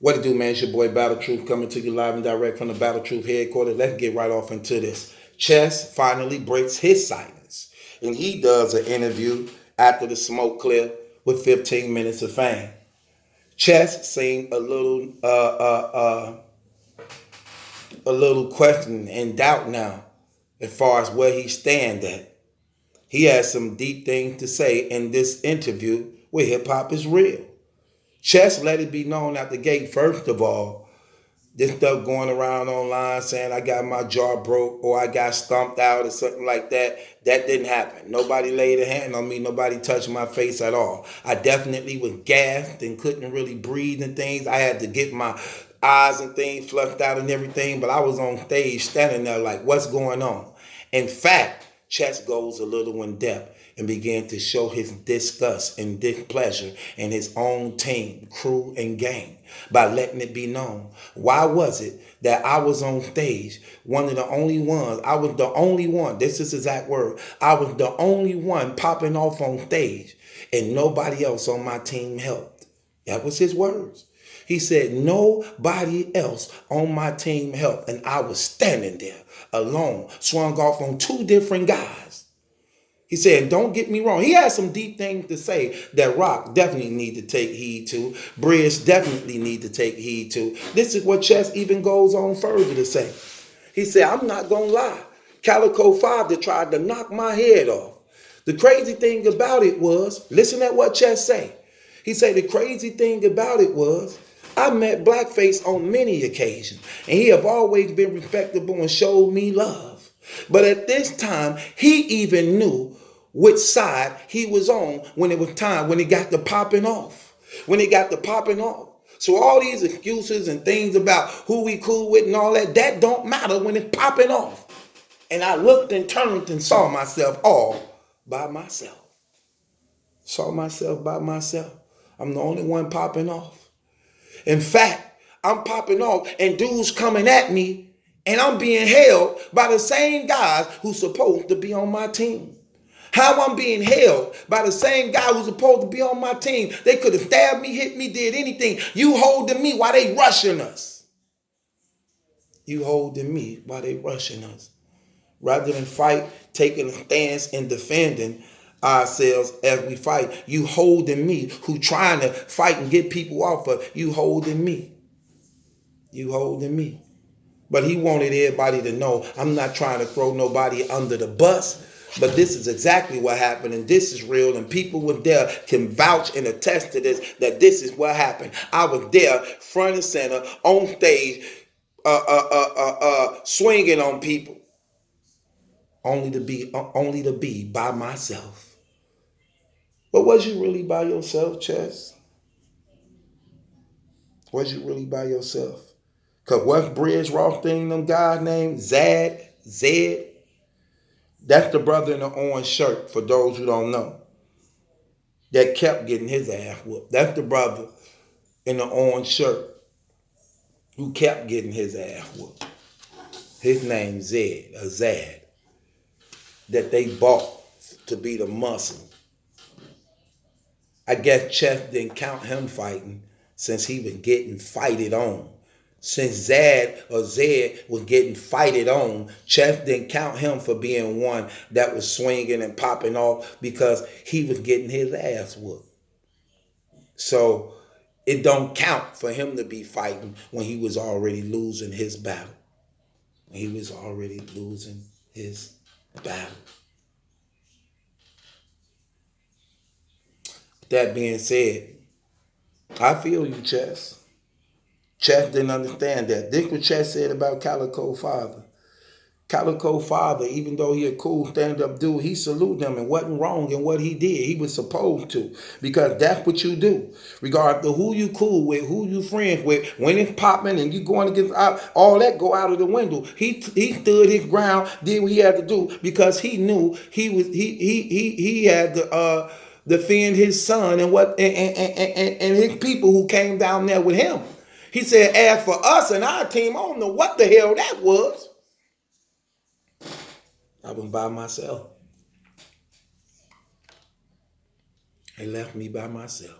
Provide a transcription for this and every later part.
What it do, man? It's your boy Battle Truth coming to you live and direct from the Battle Truth headquarters. Let's get right off into this. Chess finally breaks his silence, and he does an interview after the smoke clear with 15 minutes of fame. Chess seemed a little question and doubt now as far as where he stand at. He has some deep things to say in this interview with Hip Hop is Real. Chess let it be known at the gate, first of all, this stuff going around online saying I got my jaw broke or I got stomped out or something like that. That didn't happen. Nobody laid a hand on me. Nobody touched my face at all. I definitely was gasped and couldn't really breathe and things. I had to get my eyes and things flushed out and everything. But I was on stage standing there like, what's going on? In fact, Chess goes a little in depth and began to show his disgust and displeasure in his own team, crew, and gang by letting it be known. Why was it that I was on stage, one of the only ones, I was the only one, this is his exact word, I was the only one popping off on stage and nobody else on my team helped. That was his words. He said, nobody else on my team helped. And I was standing there alone, swung off on two different guys. He said, don't get me wrong. He had some deep things to say that Rock definitely need to take heed to. Bridge definitely need to take heed to. This is what Chess even goes on further to say. He said, I'm not going to lie. Calico 5 that tried to knock my head off. The crazy thing about it was, listen at what Chess say. He said the crazy thing about it was, I met Blackface on many occasions, and he have always been respectable and showed me love. But at this time, he even knew which side he was on when it was time, when it got to popping off. When it got to popping off. So all these excuses and things about who we cool with and all that, that don't matter when it's popping off. And I looked and turned and saw myself all by myself. Saw myself by myself. I'm the only one popping off. In fact, I'm popping off and dudes coming at me and I'm being held by the same guys who's supposed to be on my team. How I'm being held by the same guy who's supposed to be on my team. They could have stabbed me, hit me, did anything. You holding me while they rushing us. You holding me while they rushing us. Rather than fight, taking a stance and defending ourselves as we fight. You holding me, who trying to fight and get people off of, you holding me. You holding me. But he wanted everybody to know I'm not trying to throw nobody under the bus, but this is exactly what happened, and this is real, and people were there can vouch and attest to this, that this is what happened. I was there, front and center, on stage, swinging on people, only to be by myself. But was you really by yourself, Chess? Was you really by yourself? Because West Bridge Ross thing, them guys named Zed, that's the brother in the orange shirt, for those who don't know, that kept getting his ass whooped. That's the brother in the orange shirt who kept getting his ass whooped. His name's Zed, that they bought to be the muscle. I guess Chess didn't count him fighting since he was getting fighted on. Since Zed was getting fighted on, Chess didn't count him for being one that was swinging and popping off because he was getting his ass whooped. So it don't count for him to be fighting when he was already losing his battle. He was already losing his battle. That being said, I feel you, Chess. Chess didn't understand that. This what Chess said about Calico Father. Calico Father, even though he a cool stand-up dude, he saluted him and wasn't wrong in what he did. He was supposed to, because that's what you do. Regardless of who you cool with, who you friends with, when it's popping and you going against all that go out of the window. He stood his ground, did what he had to do because he knew he had to defend his son and his people who came down there with him. He said, as for us and our team, I don't know what the hell that was. I was by myself. They left me by myself.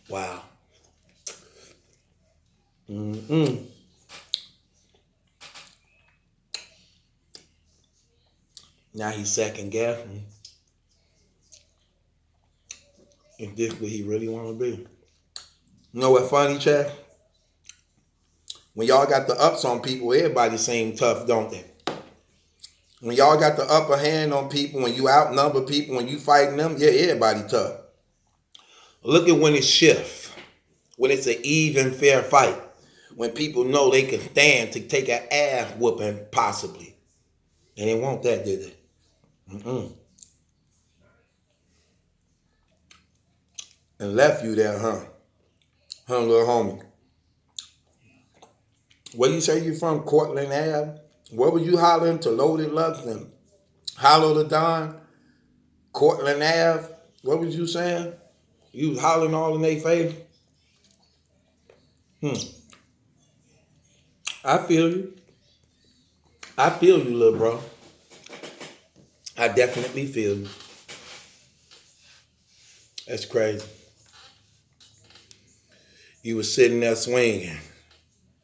Wow. Mm-mm. Now he's second guessing. Is this what he really want to be? You know what funny, Chad? When y'all got the ups on people, everybody seem tough, don't they? When y'all got the upper hand on people, when you outnumber people, when you fighting them, yeah, everybody tough. Look at when it shifts, when it's an even, fair fight, when people know they can stand to take an ass whooping, possibly. And they want that, did they? Mm-mm. And left you there, huh? Huh, little homie? Where you say you from? Cortland Ave? What were you hollering to Loaded Lux and Hollow the Don? Cortland Ave? What was you saying? You was hollering all in their face? Hmm. I feel you. I feel you, little bro. I definitely feel you. That's crazy. You was sitting there swinging,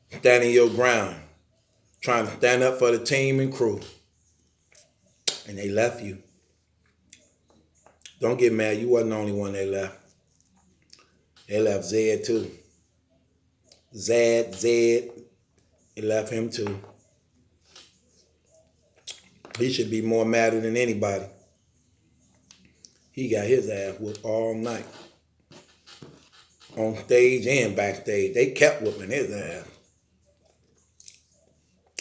standing your ground, trying to stand up for the team and crew, and they left you. Don't get mad. You wasn't the only one they left. They left Zed too. Zed, they left him too. He should be more madder than anybody. He got his ass whooped all night. On stage and backstage. They kept whooping his ass.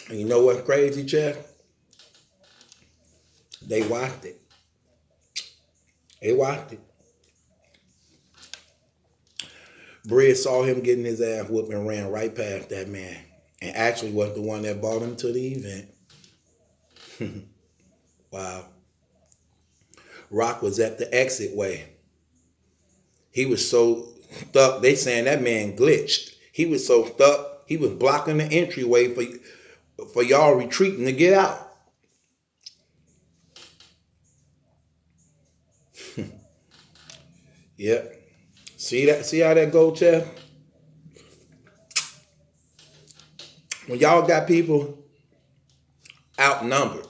And you know what's crazy, Chef? They watched it. They watched it. Bridge saw him getting his ass whooped and ran right past that man. And actually was the one that brought him to the event. Wow. Rock was at the exit way. He was so stuck. They saying that man glitched. He was so stuck. He was blocking the entryway for y'all retreating to get out. Yep. See that? See how that go, Chef? When y'all got people outnumbered,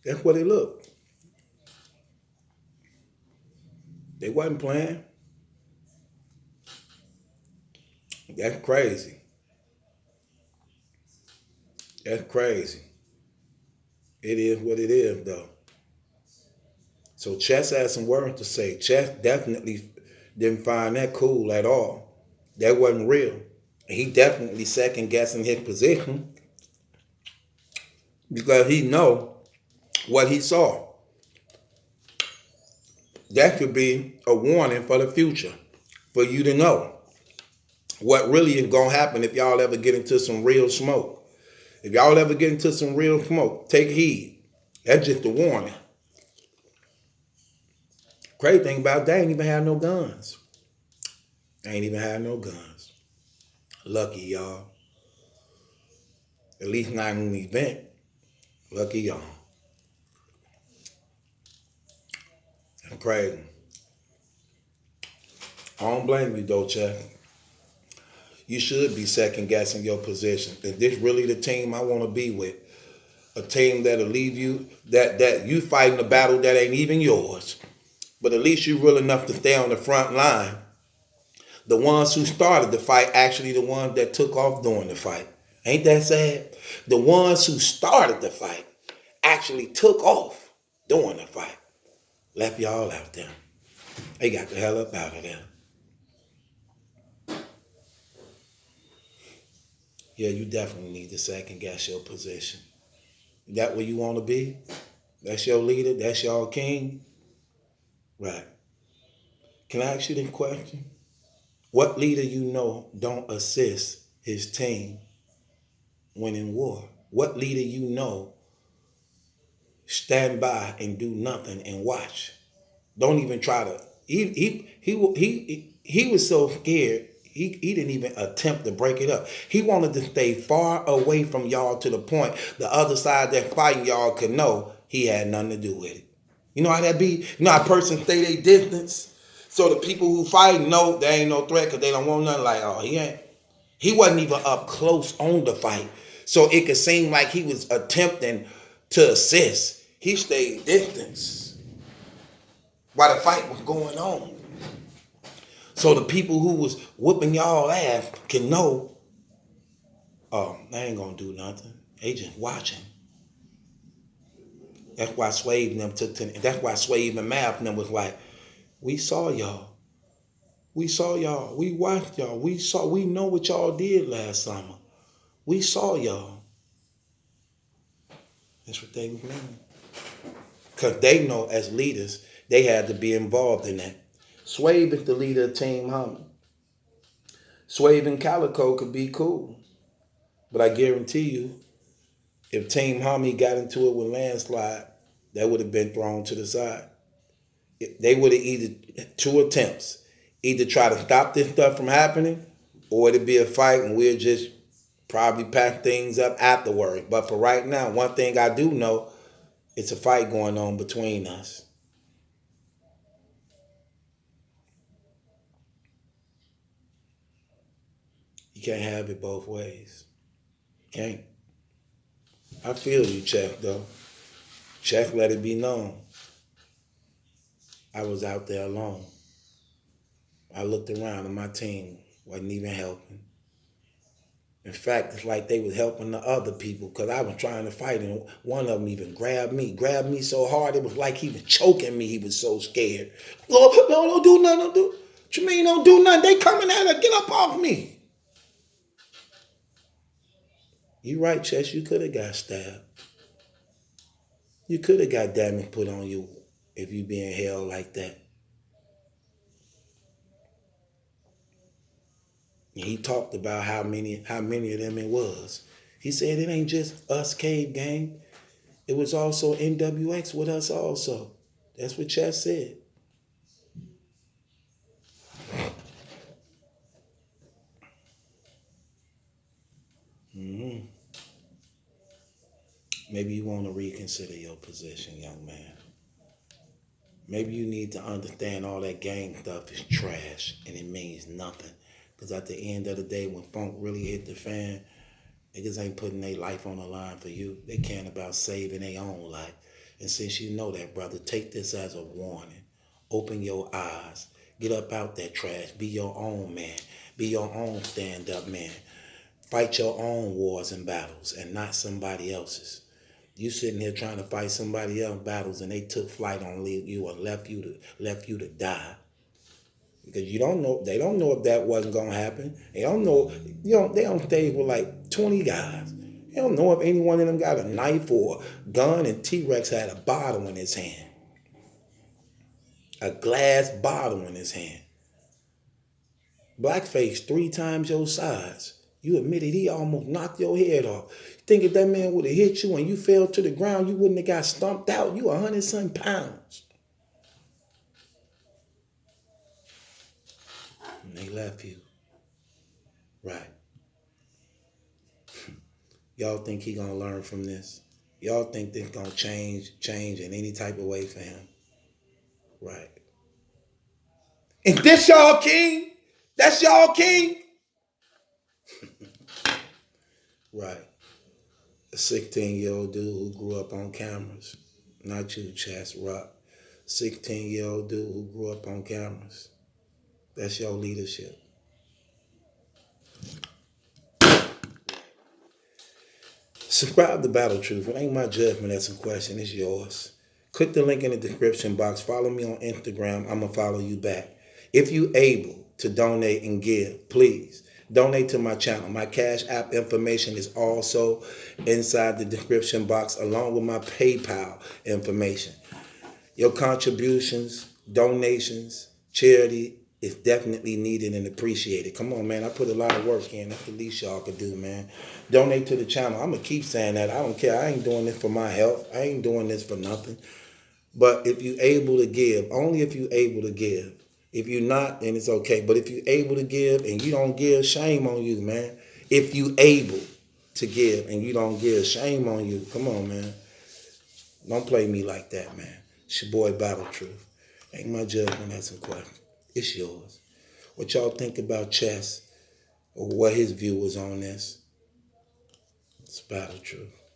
that's what it looked. They wasn't playing. That's crazy. That's crazy. It is what it is, though. So Chess had some words to say. Chess definitely didn't find that cool at all. That wasn't real. He definitely second guessing his position because he know what he saw. That could be a warning for the future, for you to know what really is gonna happen if y'all ever get into some real smoke. If y'all ever get into some real smoke, take heed. That's just a warning. Crazy thing about it, they ain't even have no guns. They ain't even have no guns. Lucky y'all. At least not in an event. Lucky y'all. That's crazy. I don't blame you though, Chuck. You should be second guessing your position. Is this really the team I want to be with? A team that'll leave you, that you fighting a battle that ain't even yours. But at least you're real enough to stay on the front line. The ones who started the fight actually the ones that took off during the fight. Ain't that sad? The ones who started the fight actually took off during the fight. Left y'all out there. They got the hell up out of there. Yeah, you definitely need to second guess your position. That where you want to be? That's your leader? That's your king? Right. Can I ask you this question? What leader you know don't assist his team when in war? What leader you know stand by and do nothing and watch? Don't even try to. He was so scared. He didn't even attempt to break it up. He wanted to stay far away from y'all to the point the other side that fighting y'all could know he had nothing to do with it. You know how that be? You know how a person stay their distance? So the people who fight know there ain't no threat because they don't want nothing. Like, oh, he ain't. He wasn't even up close on the fight. So it could seem like he was attempting to assist. He stayed distance while the fight was going on. So the people who was whooping y'all ass can know, oh, they ain't gonna do nothing. They just watching. That's why Swave and them that's why Swave and Math and them was like, we saw y'all. We saw y'all. We watched y'all. We know what y'all did last summer. We saw y'all. That's what they was meaning. Because they know as leaders, they had to be involved in that. Swave is the leader of Team Hummer. Swave and Calico could be cool. But I guarantee you, if Team Homie got into it with Landslide, that would have been thrown to the side. They would have either two attempts. Either try to stop this stuff from happening, or it'd be a fight and we'll just probably pack things up afterward. But for right now, one thing I do know, it's a fight going on between us. You can't have it both ways. Can't. I feel you, Chef, though. Chef let it be known. I was out there alone. I looked around and my team wasn't even helping. In fact, it's like they was helping the other people because I was trying to fight and one of them even grabbed me so hard it was like he was choking me. He was so scared. No, don't do nothing. Don't do. What you mean don't do nothing? They coming at us. Get up off me. You right, Chess. You could have got stabbed. You could have got damage put on you if you being held like that. And he talked about how many of them it was. He said it ain't just us Cave Gang. It was also NWX with us also. That's what Chess said. Mm-hmm. Maybe you want to reconsider your position, young man. Maybe you need to understand all that gang stuff is trash and it means nothing. Because at the end of the day, when funk really hit the fan, niggas ain't putting their life on the line for you. They caring about saving their own life. And since you know that, brother, take this as a warning. Open your eyes. Get up out that trash. Be your own man. Be your own stand-up man. Fight your own wars and battles and not somebody else's. You sitting here trying to fight somebody else's battles and they took flight on you and left you to die. Because you don't know, they don't know if that wasn't gonna happen. They don't know, they on stage with like 20 guys. They don't know if any one of them got a knife or a gun, and T-Rex had a bottle in his hand. A glass bottle in his hand. Blackface 3 times your size. You admitted he almost knocked your head off. You think if that man would have hit you and you fell to the ground, you wouldn't have got stomped out? You 100-some pounds. And they left you. Right. Y'all think he gonna learn from this? Y'all think this gonna change in any type of way for him? Right. And this y'all king? That's y'all king? Right. A 16-year-old dude who grew up on cameras. Not you, Chas Rock. 16-year-old dude who grew up on cameras. That's your leadership. Subscribe to Battle Truth. It ain't my judgment that's in question. It's yours. Click the link in the description box. Follow me on Instagram. I'm going to follow you back. If you able to donate and give, please donate to my channel. My Cash App information is also inside the description box along with my PayPal information. Your contributions, donations, charity is definitely needed and appreciated. Come on, man. I put a lot of work in. That's the least y'all could do, man. Donate to the channel. I'm going to keep saying that. I don't care. I ain't doing this for my health. I ain't doing this for nothing. But if you able to give, only if you able to give. If you're not, then it's okay. But if you able to give and you don't give, shame on you, man. If you able to give and you don't give, shame on you. Come on, man. Don't play me like that, man. It's your boy Battle Truth. Ain't my judgment, that's in question. It's yours. What y'all think about chess or what his view was on this? It's Battle Truth.